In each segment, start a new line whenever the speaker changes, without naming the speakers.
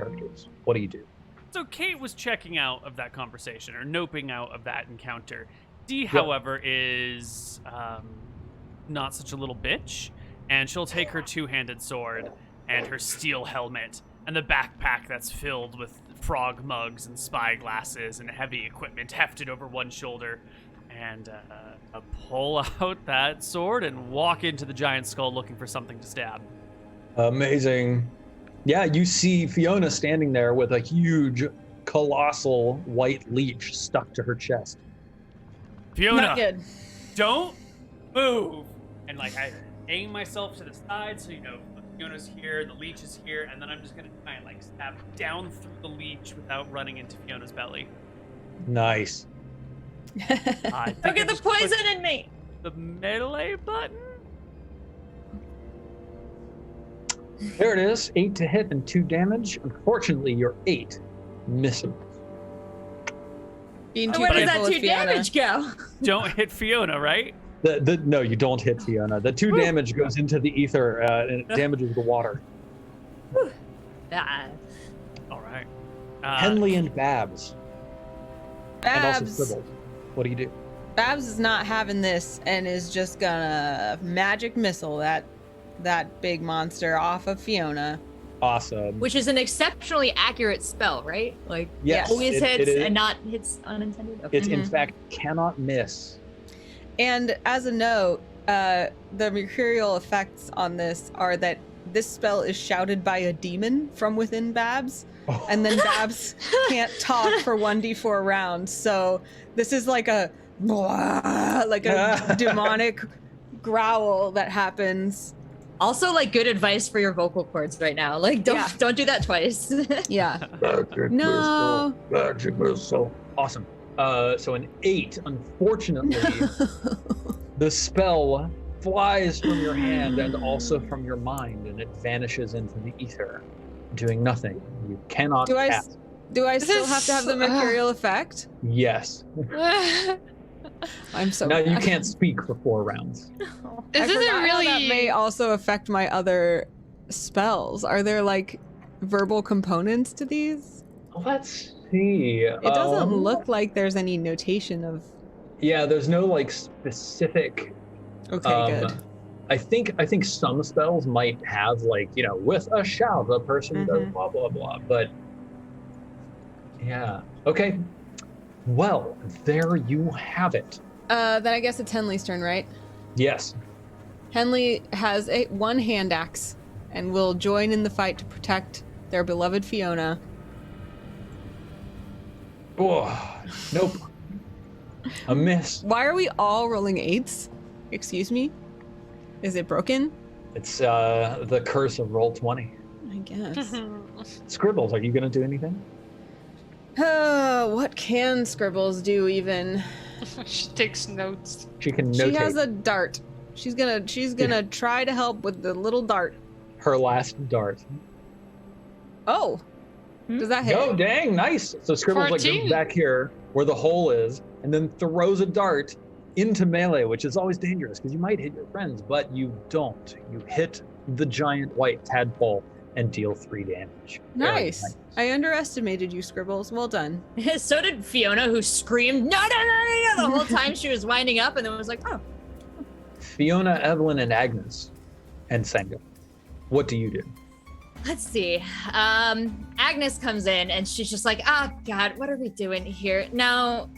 characters. What do you do?
So Kate was checking out of that conversation, or noping out of that encounter. Dee, however, is not such a little bitch, and she'll take her two-handed sword and her steel helmet and the backpack that's filled with frog mugs and spy glasses and heavy equipment hefted over one shoulder, and pull out that sword and walk into the giant skull looking for something to stab.
Amazing. Yeah, you see Fiona standing there with a huge, colossal white leech stuck to her chest.
Fiona,
Not good.
don't move. And like I aim myself to the side so Fiona's here, the leech is here, and then I'm just gonna try and like stab down through the leech without running into Fiona's belly.
Nice.
Don't get the poison in me.
The melee button?
There it is, 8 to hit and 2 damage. Unfortunately, your 8 misses.
Where does that 2 damage go?
Don't hit Fiona, right?
No, you don't hit Fiona. The 2 damage goes into the ether and it damages the water.
All right.
Henley and Babs. And also
Babs.
Scribbles. What do you do?
Babs is not having this and is just gonna magic missile that big monster off of Fiona.
Awesome.
Which is an exceptionally accurate spell, right? Like,
Yes,
always
it
hits
is.
and not hits unintended. Okay.
It, in fact, cannot miss.
And as a note, the mercurial effects on this are that this spell is shouted by a demon from within Babs, and then Babs can't talk for 1d4 rounds. So this is like a demonic growl that happens.
Also, like, good advice for your vocal cords right now. Like, don't do that twice.
Yeah.
Magic
No.
missile. Magic missile. Awesome. So an 8, unfortunately, the spell flies from your hand and also from your mind, and it vanishes into the ether, doing nothing. You cannot cast.
Do I still have to have the mercurial effect?
Yes.
I'm so
Now you
mad.
can't speak for 4 rounds.
This isn't really. That may also affect my other spells. Are there like verbal components to these?
Let's see.
It doesn't look like there's any notation of.
Yeah, there's no like specific.
Okay, good.
I think some spells might have like, with a shout, a person does blah blah blah. But yeah, okay. Well, there you have it.
Then I guess it's Henley's turn, right?
Yes.
Henley has one hand axe and will join in the fight to protect their beloved Fiona.
Oh, nope. A miss.
Why are we all rolling 8s? Excuse me? Is it broken?
It's the curse of roll 20.
I guess.
Scribbles, are you gonna do anything?
What can Scribbles do even?
She takes notes.
She can notate.
She has a dart. She's gonna try to help with the little dart.
Her last dart.
Oh. Does that hit?
Oh, dang, nice. So Scribbles like
14.
goes back here where the hole is and then throws a dart into melee, which is always dangerous because you might hit your friends, but you don't. You hit the giant white tadpole and deal 3 damage. Very
Nice. I underestimated you, Scribbles. Well done.
So did Fiona, who screamed, no, the whole time she was winding up, and then was like, oh.
Fiona, Evelyn, and Agnes, and Senga. What do you do?
Let's see. Agnes comes in, and she's just like, oh, God, what are we doing here? No,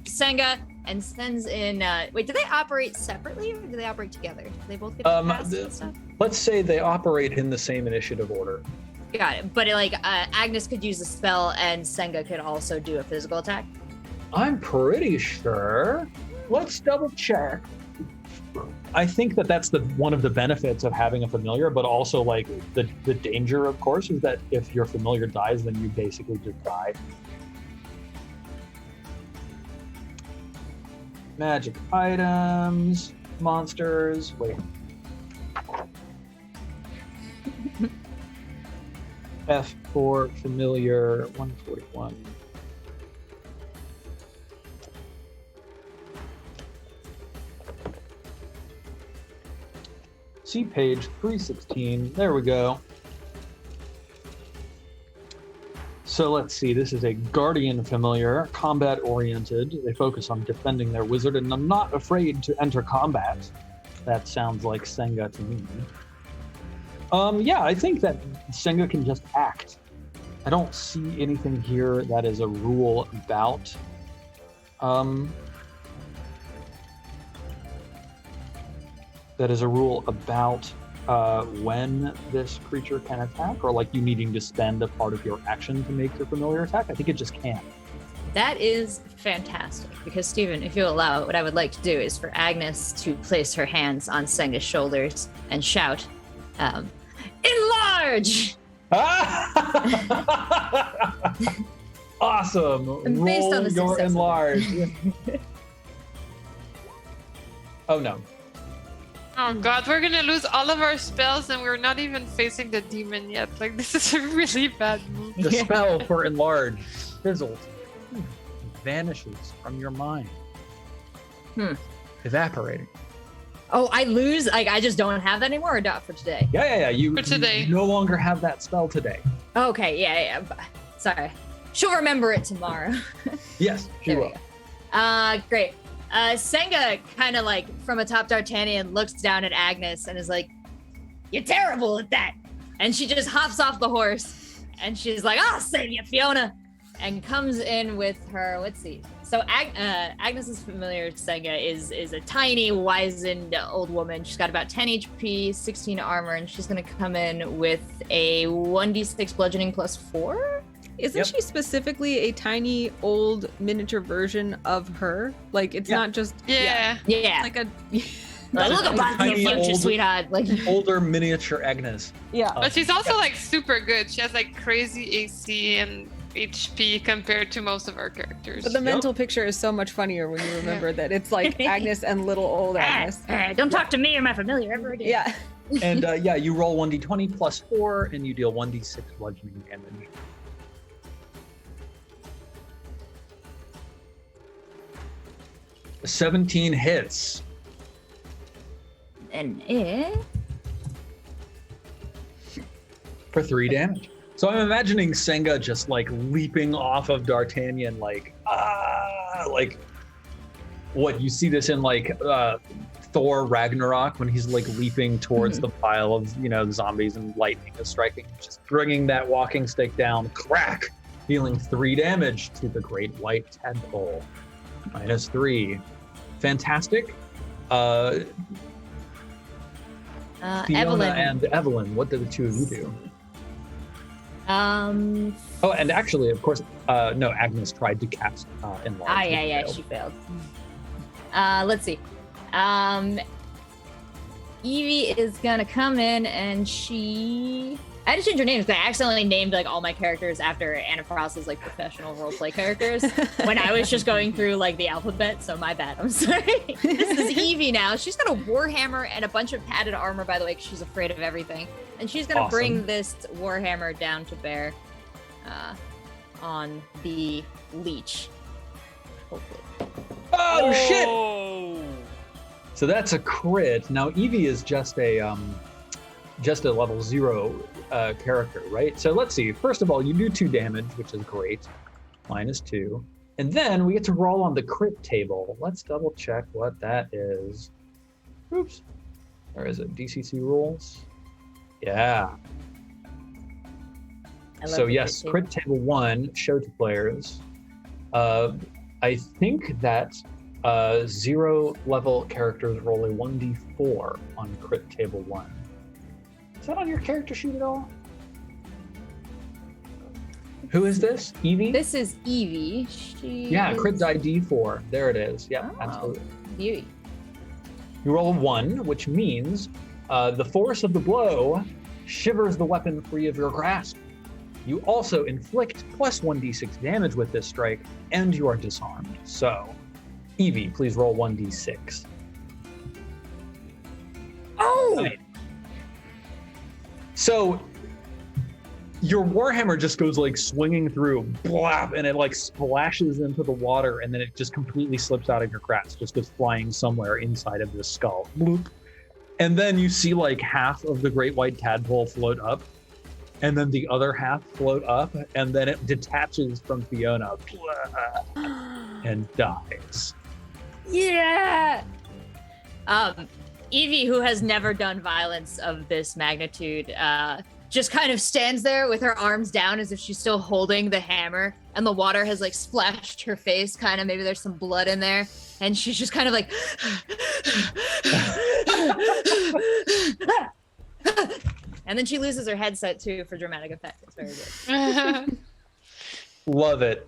Senga, and sends in, wait, do they operate separately, or do they operate together? Do they both get passes and stuff?
Let's say they operate in the same initiative order.
Got it. But Agnes could use a spell, and Senga could also do a physical attack.
I'm pretty sure. Let's double check. I think that's one of the benefits of having a familiar, but also like the danger, of course, is that if your familiar dies, then you basically just die. Magic items, monsters. Wait. F for familiar 141. See page 316. There we go. So let's see. This is a guardian familiar, combat oriented. They focus on defending their wizard, and I'm not afraid to enter combat. That sounds like Senga to me. Yeah, I think that Senga can just act. I don't see anything here that is a rule about. That is a rule about when this creature can attack, or like you needing to spend a part of your action to make your familiar attack. I think it just can.
That is fantastic, because Stephen, if you allow it, what I would like to do is for Agnes to place her hands on Senga's shoulders and shout, enlarge!
Awesome.
And based
Roll
on the
your
success of
enlarge. Oh no.
Oh god, we're gonna lose all of our spells and we're not even facing the demon yet. Like, this is a really bad move.
The spell for enlarge fizzles, vanishes from your mind, evaporating.
Oh, I lose? Like, I just don't have that anymore, or not for today?
Yeah. You,
For today.
you no longer have that spell today.
Okay, yeah. Sorry. She'll remember it tomorrow.
Yes, she
There we
will.
go. Great. Senga kind of like from atop D'Artagnan looks down at Agnes and is like, "You're terrible at that." And she just hops off the horse and she's like, "I'll save you, Fiona," and comes in with her. Let's see. So Agnes's familiar Senga is a tiny, wizened old woman. She's got about 10 HP, 16 armor, and she's gonna come in with a 1d6 bludgeoning plus 4.
Isn't she specifically a tiny old miniature version of her? Like, it's not just
Yeah.
Yeah.
like a
Like, look about the
Tiny
future,
old-
sweetheart. Like,
Older miniature Agnes.
yeah.
But she's also like super good. She has like crazy AC and HP compared to most of our characters.
But the mental picture is so much funnier when you remember that it's like Agnes and little old Agnes.
don't talk to me or my familiar ever again.
Yeah.
And you roll 1d20 plus 4, and you deal 1d6 bludgeoning damage. "17 hits.
And
For 3 damage. So I'm imagining Senga just like leaping off of D'Artagnan, like what you see this in like Thor Ragnarok when he's like leaping towards the pile of zombies and lightning is striking, just bringing that walking stick down, crack, dealing 3 damage to the great white tadpole. -3. Fantastic. Fiona
Evelyn.
and Evelyn, what did the two of you do?
Oh,
Oh, and actually, of course, no, Agnes tried to cast enlarge.
yeah, she failed. Let's see. Evie is gonna come in and I had to change her name because I accidentally named like all my characters after AnnaProsser's like professional roleplay characters when I was just going through like the alphabet. So my bad. I'm sorry. This is Evie now. She's got a warhammer and a bunch of padded armor, by the way, because she's afraid of everything. And she's gonna bring this warhammer down to bear on the leech. Hopefully.
Oh shit!
Oh.
So that's a crit. Now Evie is just a level 0 character, right? So let's see. First of all, you do 2 damage, which is great. -2. And then we get to roll on the crit table. Let's double check what that is. Oops. Where is it? DCC rules? Yeah. So yes, crit table 1, show to players. I think that 0 level characters roll a 1d4 on crit table 1. Is that on your character sheet at all? Who is this? Evie?
This is Evie.
Crit die D4. There it is. Yeah, absolutely.
Beauty.
You roll a 1, which means the force of the blow shivers the weapon free of your grasp. You also inflict plus 1d6 damage with this strike, and you are disarmed. So, Evie, please roll 1d6.
Oh!
Right. So, your warhammer just goes like swinging through, blap, and it like splashes into the water, and then it just completely slips out of your grasp, just goes flying somewhere inside of the skull. Bloop. And then you see like half of the great white tadpole float up, and then the other half float up, and then it detaches from Fiona and dies.
Yeah. Evie, who has never done violence of this magnitude, just kind of stands there with her arms down as if she's still holding the hammer, and the water has like splashed her face, kind of, maybe there's some blood in there, and she's just kind of like and then she loses her headset too for dramatic effect. It's very good.
Love it.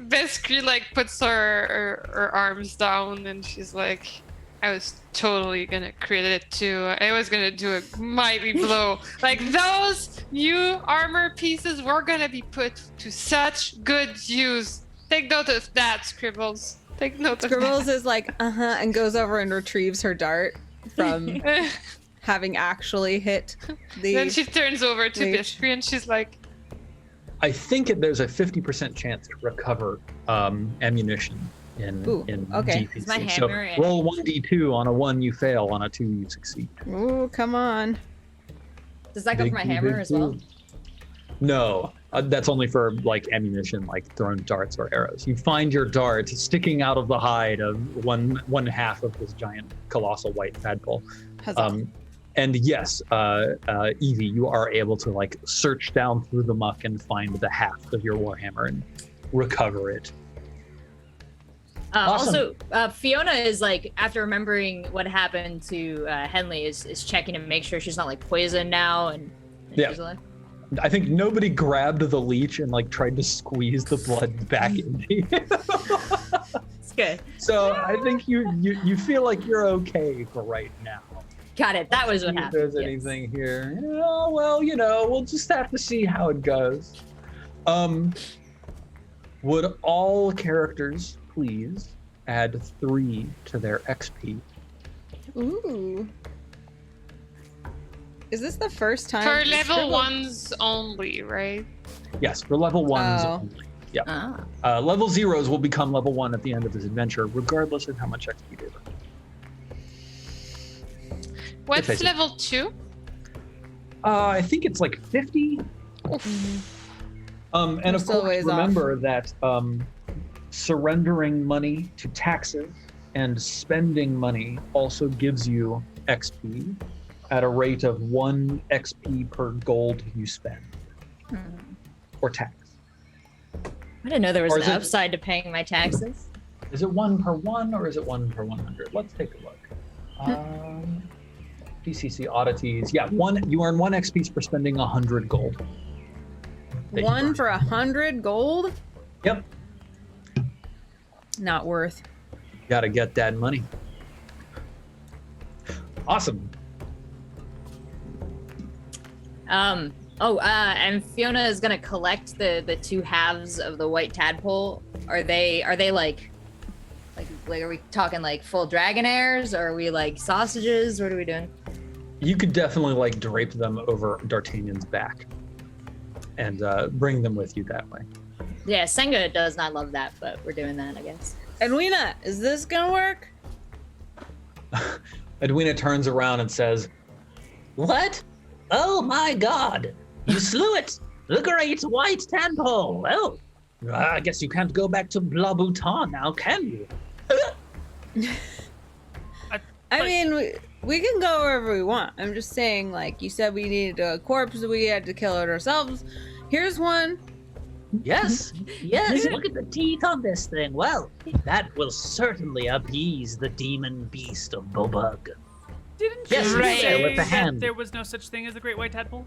Basically, like, puts her arms down, and she's like, I was totally gonna crit it too. I was gonna do a mighty blow. Like, those new armor pieces were gonna be put to such good use. Take note of that, Scribbles. Take note of that.
Scribbles is like, and goes over and retrieves her dart from having actually hit the...
Then she turns over to Bishri and she's like...
I think there's a 50% chance to recover ammunition in
okay.
DPC.
My
So
hammer
roll 1d2. On a 1 you fail, on a 2 you succeed.
Ooh, come on.
Does that go for my hammer as well?
No, that's only for like ammunition, like thrown darts or arrows. You find your dart sticking out of the hide of one half of this giant colossal white tadpole. And yes, Evie, you are able to like search down through the muck and find the haft of your warhammer and recover it.
Awesome. Also, Fiona is like, after remembering what happened to Henley, is checking to make sure she's not like poisoned now and she's alive.
I think nobody grabbed the leech and like tried to squeeze the blood back into you.
It's good.
So I think you feel like you're okay for right now.
Got it. That was what happened.
If there's anything here, well, we'll just have to see how it goes. Would all characters please add 3 to their XP?
Ooh. Is this the first time?
For level 1s only, right?
Yes, for level 1s only. Yeah. Level 0s will become level 1 at the end of this adventure, regardless of how much XP they earn.
What's level 2?
I think it's like 50. And of course, remember that surrendering money to taxes and spending money also gives you XP at a rate of 1 XP per gold you spend. Or tax.
I didn't know there was an upside to paying my taxes.
Is it 1 per 1 or is it 1 per 100? Let's take a look. DCC oddities. Yeah, you earn 1 XP for spending 100 gold.
1 for 100 gold?
Yep.
Not worth.
Gotta get that money. Awesome.
And Fiona is gonna collect the 2 halves of the white tadpole. Are they like are we talking like full Dragonairs, or are we like sausages? What are we doing?
You could definitely like drape them over D'Artagnan's back and bring them with you that way.
Yeah, Senga does not love that, but we're doing that, I guess.
Edwina, is this gonna work?
Edwina turns around and says,
"What? Oh my God! You slew it! The great white tadpole! Oh, I guess you can't go back to Blabutan now, can you?"
I mean, we can go wherever we want. I'm just saying, like, you said we needed a corpse, we had to kill it ourselves. Here's one.
Yes, yes, look at the teeth on this thing. Well, that will certainly appease the demon beast of Bobug.
Didn't
Yes,
you
right.
say
With the hand.
that there was no such thing as a great white tadpole?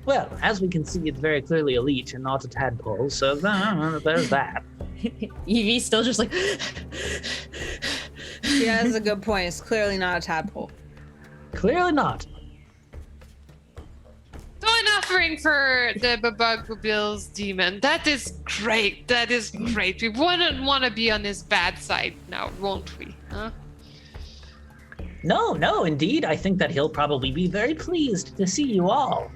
Well, as we can see, it's very clearly a leech and not a tadpole, so there's that.
Evie's still just like...
Yeah, that's a good point. It's clearly not a tadpole.
Clearly not.
So an offering for the Babagubill's demon. That is great. That is great. We wouldn't want to be on his bad side now, won't we? Huh?
No, indeed. I think that he'll probably be very pleased to see you all.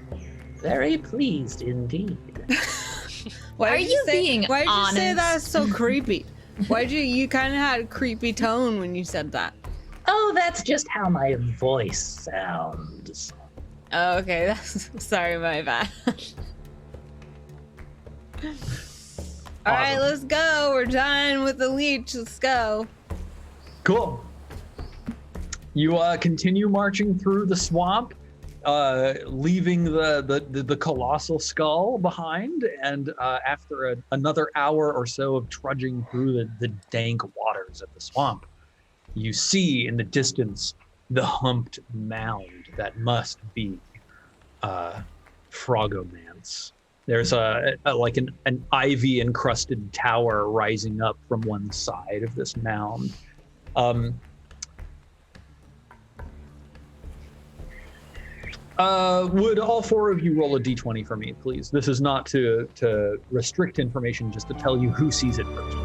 Very pleased indeed.
Why did you say
that so creepy? You kind of had a creepy tone when you said that.
Oh, that's just how my voice sounds.
Oh, okay. Sorry, my bad. All right, let's go. We're done with the leech. Let's go.
Cool. You continue marching through the swamp, leaving the colossal skull behind, and after another hour or so of trudging through the dank waters of the swamp, you see in the distance the humped mound that must be Frogomance. There's like an ivy encrusted tower rising up from one side of this mound. Would all four of you roll a d20 for me, please? This is not to restrict information, just to tell you who sees it first.